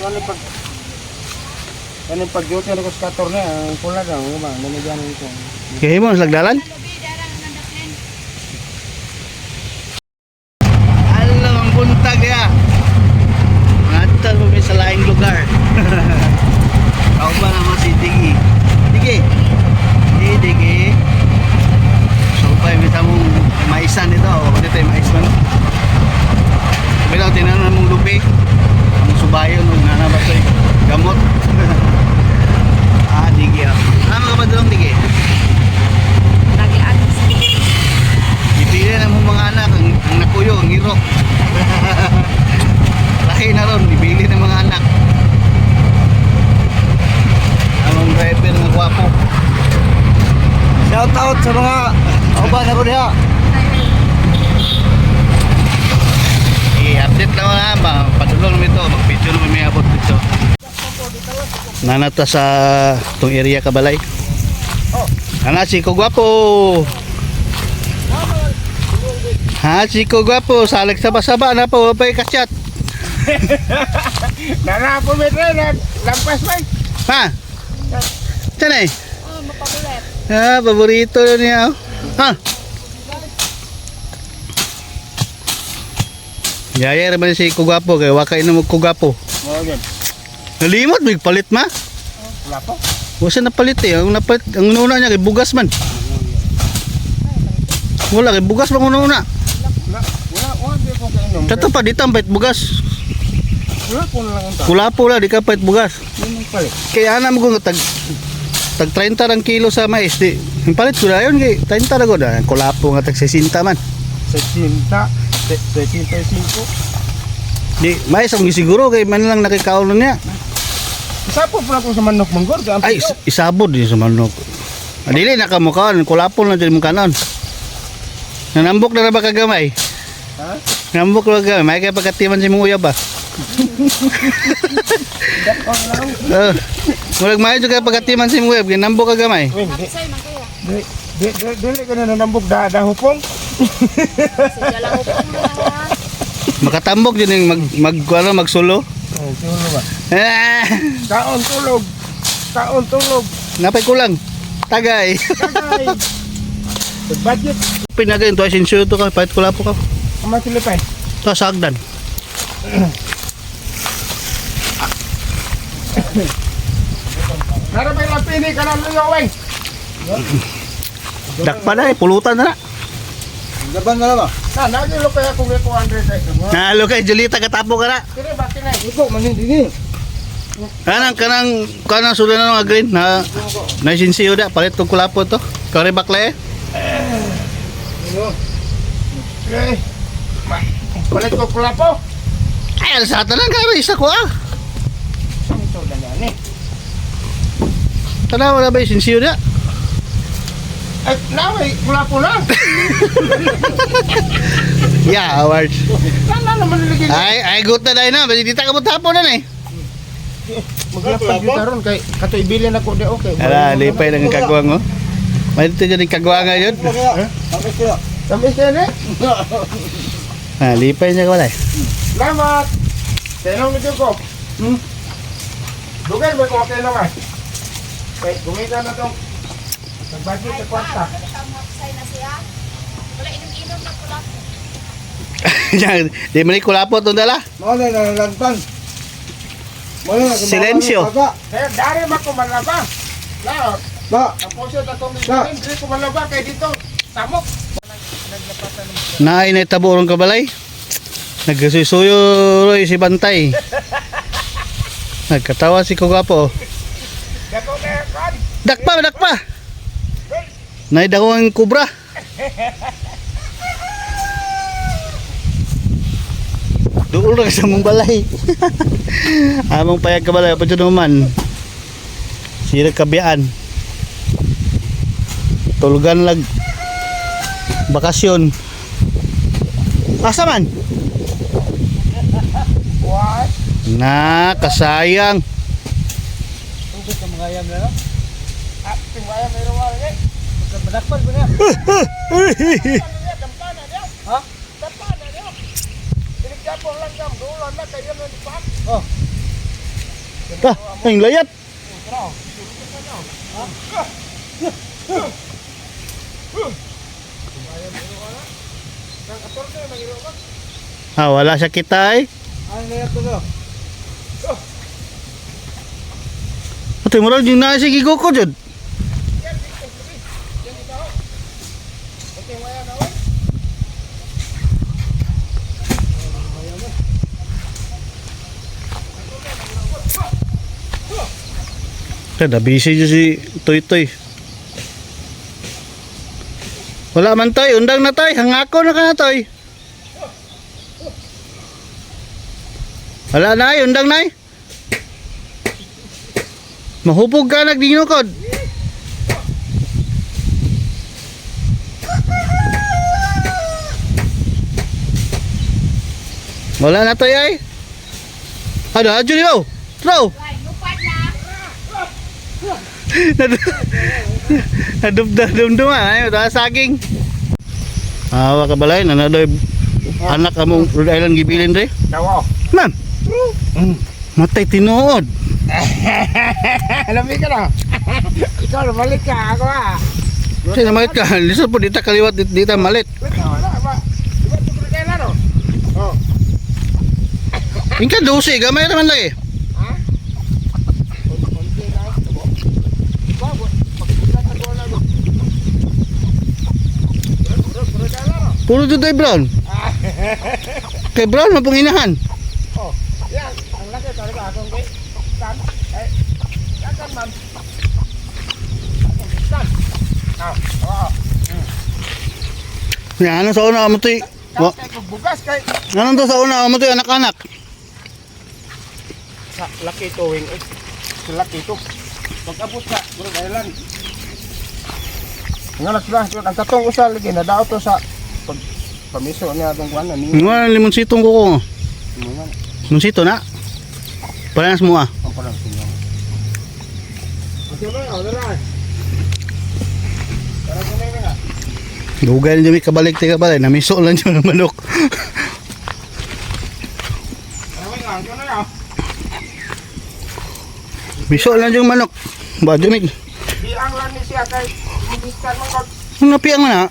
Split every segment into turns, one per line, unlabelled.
Ano pag duty ko sa kator na, ang pula daw, ba? Nanigyan ko.
Kaya mo nagdalan? Alam ang buntag ya. Natal mo sa laing lugar. Kau ba naman si Digi? Digi. Digi. So pa may tamong maisan nito, o dito ay mais man. Pero tinanan mong lupi. Ang subayo nung nanabasoy gamot. Digi ah. Ano ka ba doon, Digi?
Nagian.
Ipili na mong mga anak ang nakuyo, ang hiro. Lahi na ron, ipili ng mga anak. Among driver ng gwapo. Shout out sa mga kauban na ron ha. I-update naman na ba? Padulong naman ito, mag-video naman may abot dito. Nanata sa itong area Kabalay. Ana si Kugwapo. Ha, si Kugwapo, salag saba-saba na po, wapay kasyat.
Nana po metro na lampas man.
Ha? Saan eh?
Oh, mapabulat.
Ha, paborito na niya. Ha? Yaya naman si Kugwapo, kaya wakay na mag-Kugwapo. Nalimot, may palit ma?
Wala po.
Wala na palit eh. Ang napalit, ang una niya kay bugas man. Wala kay bugas bang una.
Wala di ko kainom.
Kato pa dito ang pait bugas.
Wala po na lang ang tao.
Kula po la di ka pait bugas.
Yun ang palit.
Kaya anam ko tag 30 ang kilo sa mais di. Ang palit ko na yun kay 30 ra ko da. Kula po nga tag 60 man.
65.
Di mais ang gisiguro kay man lang nakikaon niya.
Isa po pala ko sa manok manggor.
Ay isabod din sa manok. Adili na kamukaon, kula po na din mo kanon. Nanambok na ba kagamay?
Ha?
Nambok na kagamay, may kaya pagkatiman si mong uyab ba? Mulag mayo juga pagkatiman si mong uyab, ginambok kagamay.
Kapsay man kaya.
Dili ka na nanambog dahupong.
Sige lang ko na.
Makatambok din yung magsulo.
Tulog ba?
Ah,
Kaon tulog.
napay kulang. Tagay.
Kagay. Budget.
Pinagay ito ay sinsuyo to ka, pahit kula po ka.
Ama silipay.
Ito sa agdan.
Narapay lang pili ka ng luyaweng.
Dakpa na eh, pulutan na na.
Gaban na ba? Nagilo kaya kung 200 kay.
Nalo kay Julita katapo ka na.
Kini ba kinay? Iko manin dini.
Kanang sudah na nga green na sinsiyo da, palit tong kula po to. Kare bakle.
Okay. Palit ko pula po.
Ay, alsata lang karo isa ko ah.
Ito na yan eh.
Tanawa na ba yung sinsiyo da?
Ay, naway, pula po na.
Yeah, awards.
Sana naman niligin.
Ay, good na dahil na. Basi dita ka mo tapo na eh.
Maglapag yung taron kay kato ibilin ako di okay.
Ala, lipay lang ang kagwang mo. May dito dyan yung kagwang ngayon.
Tamis yan eh.
Ah, lipay niya ka wala eh.
Salamat. Tenong nito ko. Dugay ba ko okay naman? Okay, gumita na itong nagbagi sa kwarta.
Kapsay na siya. Wala inom-inom na pula.
Di man kulapo itong dala.
Mawala na nalagpan.
Silensyo.
Kaya dari ba ko malaba? Laot.
Ba,
Tapos yun akong hindi ko malaba kay dito. Tamok.
Naay na taburong kabalay. Nagkasusuyo roy si Bantay. Nagkatawa si Kugwapo.
Dako na kan.
Dakpa. Naay daw ang kubra. Doon na sa mong balay. Among payag kabalay pa dyan naman. Sira kabiyaan. Tulugan lag. Bakasyon. Asa man?
What?
Na, kasayang.
Tungkol sa mga ayam na. Ah, tingwaya mayroon wala eh. Magdakpal mo na. Ha? Dampana niya. Pinagdapong lang dam. Dulan na kayo na dipak. Oh.
Ah, ang layat. Ah, wala siya kitay.
Ano na yan to no?
Ito mo rin yung nasa gigo ko dyan. Kada busy dyan si Toy Toy. Wala man Toy, undang na Toy. Hangako na ka na Toy. Wala na undang na mahupog ka nagdinukod. Wala na Toy ay. Ada aja di mo. Tro.
Ay, lupat na.
Nadumdum ay saging. Awa ka balay na nadoy anak among Rhode Island gibilin re.
Tawo.
Ma'am. Matay tinuod.
Alam ka na. Ikaw na balik ka. Ako ah.
Sige na malit ka. Lisa po dita kaliwat dita malit.
Wala ba? Diba ito kaya na no? Oh.
Ingka 12 gamay naman lagi.
Ha? Konti na. Bago. Pagkulat ako na no. Bro, kaya na no?
Puro Toy Brown. Kay Brown mapong inahan.
Oh. Yan. Ang laki talaga akong kay. Tan. Eh. Yan man. Tan. Ah. Oo.
Yan ano sa una mo toy.
Kaya bugas kay
Ano to sa una mo toy anak-anak.
sa laki to wing sa laki to pag-abot sa Rhode Island nga sila ang katong usal lagi na daw to sa pag pamiso niya atong kuan ni
Nga limonsitong ko ko.
mga
Limonsito na. Parehas mo ah.
ang parang sinyo okay ba wala para ko na nga
Dugay na dyan may kabalik tayo kabalik. Namiso lang dyan ng manok.
ay nga ano na
Miso lang dyan manok. Ba dyan may.
di ang lang ni siya kay mabiskan mo kag
Ang napiang man ha.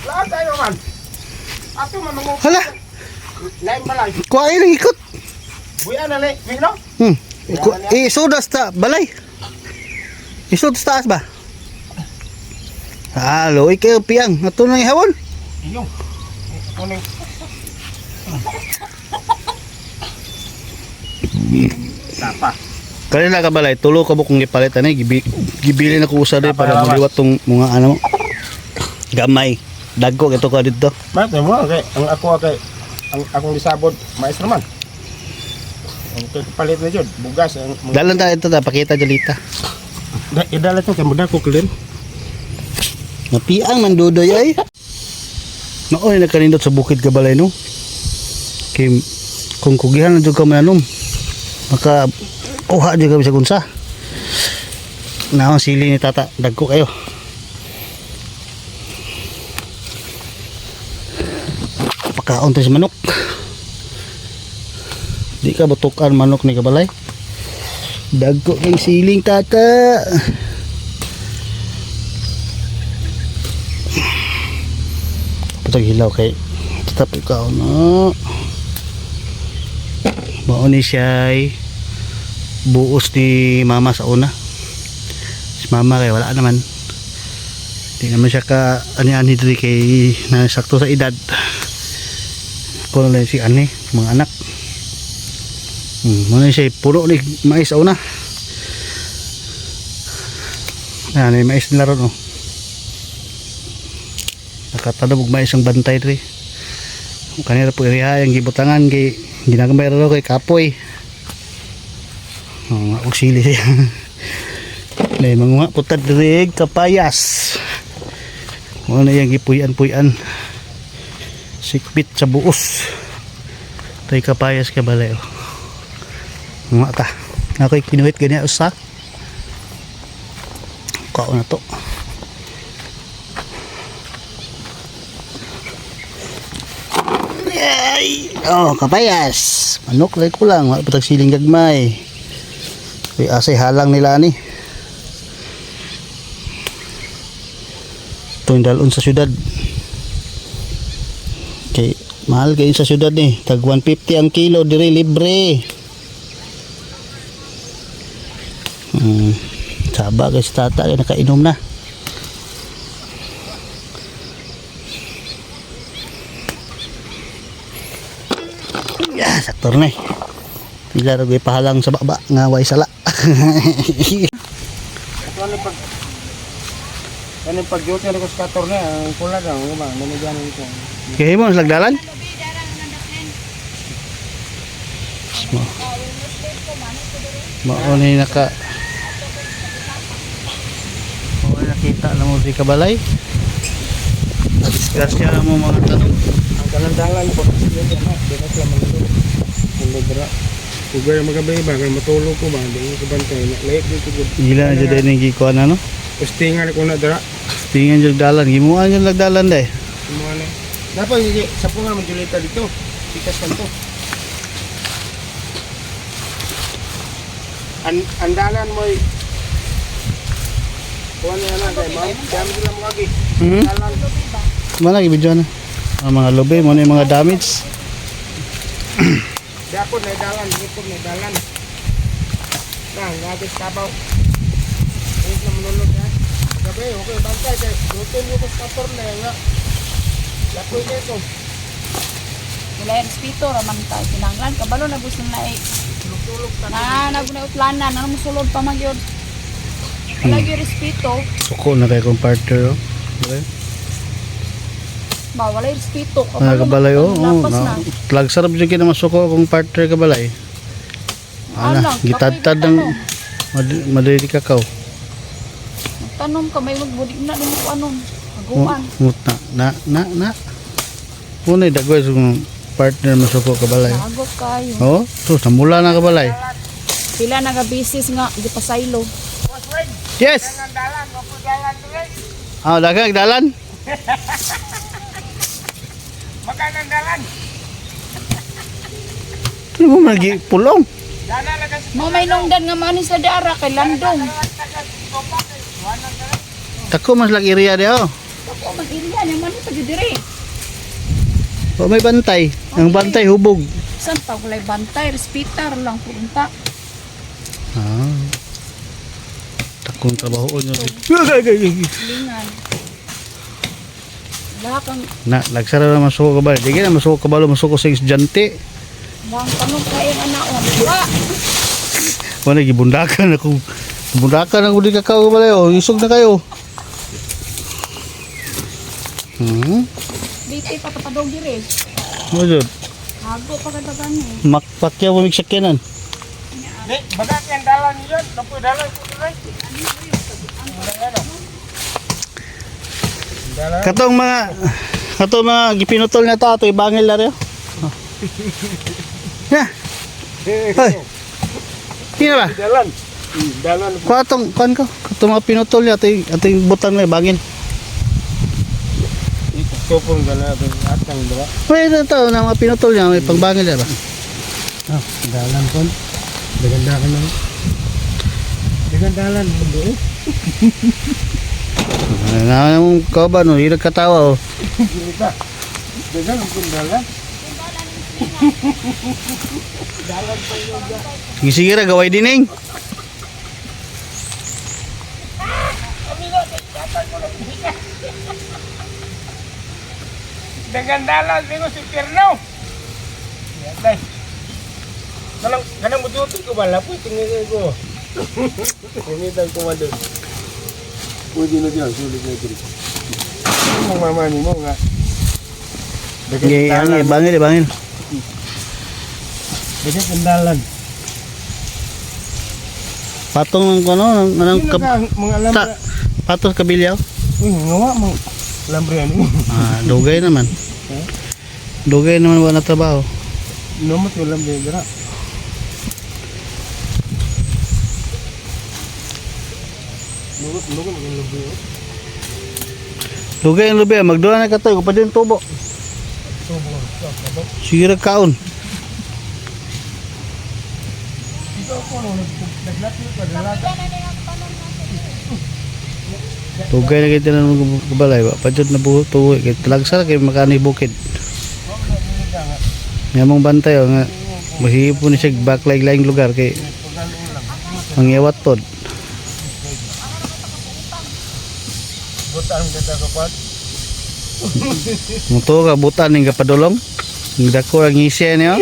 lahat tayo man ato man mo
Hala.
lain balay
Kuha lang ikot.
buya na le no
Isudas ta. Balay. Isudas taas ba? Halo, ikaw piang. Ito na ihawon.
iyo kuning sapa
Kanina ka balay. Tulo ka bukong ipalitan eh. Gibili na ko usa din para
Salamat.
maliwat tong mga ano. Gamay. Dagko ito ka dito.
Mate mo kay ang ako kay ang akong disabod mais naman. Ang palit na jud bugas ang
Dalan tayo ito ta. Pakita jalita.
idala to kay muda ko klin.
Napiang mandudoy ay. Nooy nagkanindot sa bukid ka balay no. Kay kung kugihan na jud ka mananom. Maka kuha jud kami sa kunsa. Naon sili ni tata, dagko kayo. Pakaon to sa manok. Di ka butukan manok ni kabalay. Dagko kay siling tata. Patag hilaw kay tetap ikaw no. Mao ni siya ay buos ni mama sa una. Si mama kay wala naman. Di naman siya ka ani-ani diri kay nasakto sa edad. Ko lang si ani mga anak. Muna siya puro ni mais sa una. Yan, may mais nila ron oh. Nakatanong og mais ang bantay diri. Kanira po iriha yung gibutangan kay ginagambay ro kay kapoy. Og sili siya. Nay mga putad diri kapayas. Mo na yang gipuy-an. Sikbit sa buos. Tay kapayas ka balay oh. Mga ta. Ako'y kinuhit ganyan usa. Kao na to. Ay, oh, kapayas. Manok lay ko lang, wala patag siling gagmay. Asay halang nila ani. Ito yung dalon sa syudad. Okay, mahal kayo sa syudad ni. Tag 150 ang kilo, diri libre. Saba guys, tata ay nakainom na. Yeah, saktor na eh. Pila rin pahalang sa baba nga way sala.
Ano pag duty ko sa kator na, ang pula daw, ba? Namigyan ito.
Kaya mo nagdalan? Maunay naka maunay nakita na mo si Kabalay. Disgrasya mo mga tanong.
Ang kalandalan po, yun yan ha, dinas lang manilo. Ang libra. Kung gaya magabay ba, kaya matulog ko ba, hindi ko bantay, laik dito ko.
Gila na dyan yung gikuan ano?
Postingan ko na dara.
Tingnan yung dalan, gimuan yung nagdalan deh.
Semua na. Dapat hindi, sa punga magulita dito. Sikas kan to. Andalan mo ay kuha niya na kay ma'am. Dami sila mga lagi. Andalan.
Mana lagi video na? Ang mga lobe mo na yung mga damage.
Dapon na dalan, ipon na dalan. Nah, ngagis kabaw. Ayos na manulog ha. Gabi, okay, bantay kay lutin mo sa kator na nga. Lakoy na ito.
Wala yung respeto raman tayo. Kinanglan, kabalo na gusto na eh.
Tulog-tulog ta.
Nagunay utlanan, ano musulod pa magyod. Wala yung respeto.
Suko na kayo kong partner. Okay.
Ba, wala yung respeto.
Mga kabalay oh.
Lapas na.
Lagsarap dyan kina masuko kong partner kabalay. Ana, gitadtad ng madali kakao.
Tanom ka, may magbudik na din ko anon. Haguan.
Mutna. Na. Muna dagway sa kong partner masuko kabalay.
Nagog kayo.
Oh, so samula na kabalay.
Sila nagabisis nga, di pa saylo.
Yes!
Dalan, ako dalan tuloy.
Ah, dagang dalan.
Magkanang dalan.
Ano mo lagi pulong?
Dana lang kasi.
Mga may nungdan nga manis sa dara kay Landong.
Tako mas lagi area dia oh.
Ako, mag-iriyan, yung manis sa diri.
O may bantay. Ang bantay hubog.
Saan pa walay bantay, respitar lang punta.
Ah. Takong trabaho nyo.
Lingan. Wala kang,
Na, nagsara na masuko ka ba? Di na masuko ka ba? Masuko sa estudyante.
wala kang tanong kayo anaon. Wala.
Wala, gibundakan ako. Gibundakan ako di kakao ka ba? Isog na kayo.
Dito pa kapadog diri.
Ano dyan?
Hago pa katagan eh.
Makpakyaw mo migsakyanan.
Di, bagak yang dalan yun. Napoy dalan ko tuloy. Dalan.
Katong mga gipinutol na ta, ito ibangil na rin. Oh. Ya, hoy. Kina ba?
Dalan. Dalan.
Kuan ko. Katong mga pinutol niya, ito yung butang na ibangil.
Tupong dalan atang dra.
Pwede ito, na mga pinutol niya, may pangbangil na ba?
Ah, dalan kon. Daganda ka na. Dagan dalan do.
Na mong kauban, no, hirag katawa oh.
Kita. Dagan kon dalan. Dalan pa yun.
Sige ra gaway dining.
Dengan dalan bingo si Pirno. Ya, dai. Kanang mututo ko bala po tingin ko. Kumitan ko madon. Pwede na diyan sulit na diri. Mo mama ni mo nga.
Ang bangil.
Dagan kendalan.
Patong ng kono ng
Mga alam.
patos kabilyaw.
Ngawa mo. Lambre ani.
Ah, dugay naman. Dugay naman wala trabaho.
Nomot ko lambre dira. Lugo maging lugo.
Dugay ang lubi, magduha na katoy ko pa din tubo.
Tubo.
Sige ra kaon.
ako, naglatlo pa, naglatlo.
Tugay na kayo tinan mo kabalay ba? Padyod na buho tuwi. Kaya talagsa kayo makani bukid. Nga mong bantay o nga. Mahihip po ni siya backlag-laing lugar kay mangyawat pod.
Butaan kita kapat.
Muto ka butan ning kapadulong. Ang dako ang isya niyo.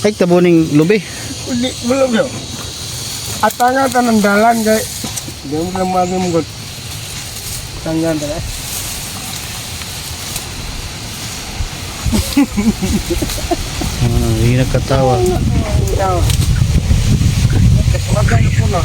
Ay tabuning lubi.
Hindi, belum yun. At tanga tanang dalan kay. Hindi mo lang mag-imugot. Tanggan talaga.
Ano, hindi nagkatawa.
Kasmagan po na.